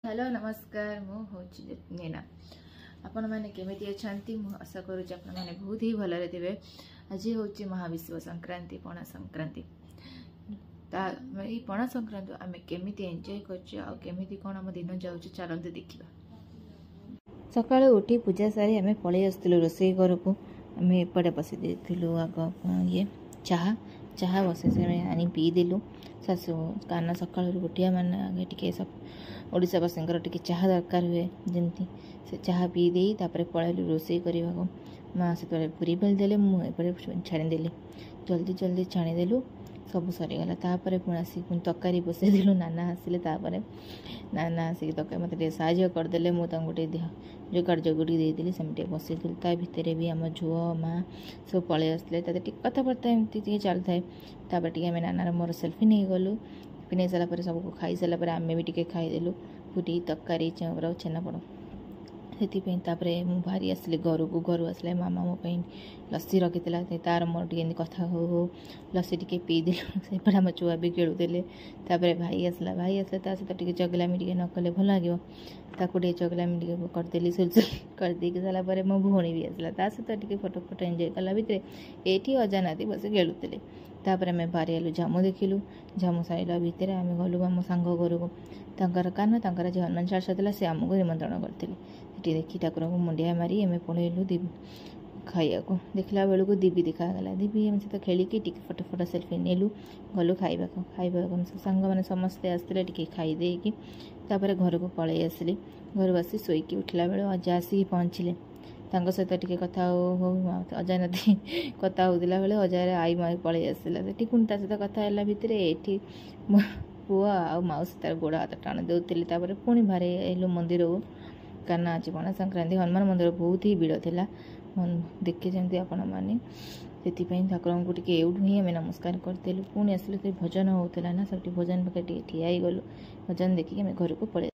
Hello नमस्कार मु हूँ नीना आपण मैंने केमी अच्छा आशा करुँच आपण मैंने बहुत ही भलरे थे। आज हूँ महाविश्व संक्रांति पणा संक्रांति पणा संक्रांति आम केमी एंजॉय करमी कौन आम दिन जाऊँ चलते देखा। सकाଳେ उठी पूजा सारी आम पलि आसलु रोसई घर को आम एपटे बसई देलु आग ये चाह चाह बसे से आनी पीदेलु शाशु काना सका उठिया माने आगे टे सब ओडावासी टे चाह दरकार हुए जमी से चाह पीदे पलैलु रोसई करने को माँ से पूरी बेलदेले मुझे छाणीदेली जल्दी जल्दी छाणीदेलु सब सरीगला पुणी आसिक पुणी तरकारी बसईदेलु नाना आसिले नाना आसिक तरकारी मत साहय करदे मुझे गोटे जोगाड़ जगुड़ी देदेली से बसईदेलु ता भितर भी आम झुओ माँ सब पलि आसते कथबार्ता एमती चलता है टे आम नानार मोर सेल्फी नहीं गलु नहीं सारापर सबको खाई सारापर आम भी टे खाईदेलु पूरी तरकारी चाउर छेनापोड़ से मु भारी आसली घर को घर आसले मामा मो लस्सी रखी तार मोर टे कथा हो लस्सी टे पीदेलु से आम छुआ भी खेलुले भाई आसला सहित टे चगलामी टे न कले भल लगे ताकू टे चगलामी टे करदेली सुलसुल करदे सारापर मो भौणी भी आसला सहित टे फोटो फोटो एंजॉय कला भितर ये अजानाती बस खेलुले आम बाहरी आलु झामु देखिलु झामु सारा भितर आम गलु आम सांग घर को तर कान तर जो हनुमान चालीसा था से आमको निमंत्रण करते देखी ठाकुर को मुंडिया मारी आम पलैलु दीप खाइया को देखला बेलू दीबी देखागला दीबी आम सहित खेलिकी टे फोटो फोटो सेल्फी नेलु गलु खाइबा सांग मैंने समस्ते आसते टे खाईदे घर को पलि आसिली घर आसी शोईकी उठला बेले अजा आसिक पहुँचले सहित टे कथा हो अजा नाती कथा होता बेले अजार आई माई पलि आसला पुणी सहित कथा है भितर ये पुओ आ माउसी तार गोड़ हाथ टाण देते पुणी बाहरी आइलु मंदिर को कारण आज पणा संक्रांति हनुमान मंदिर बहुत ही भीड़ था देखी जमी आपण मैंने से ठाकुर को टे एवं ही आम नमस्कार करदेलु पुणी आसिलु भजन होता ना सब भजन पाखे ठिया गलु भजन देखिए आम घर को पलि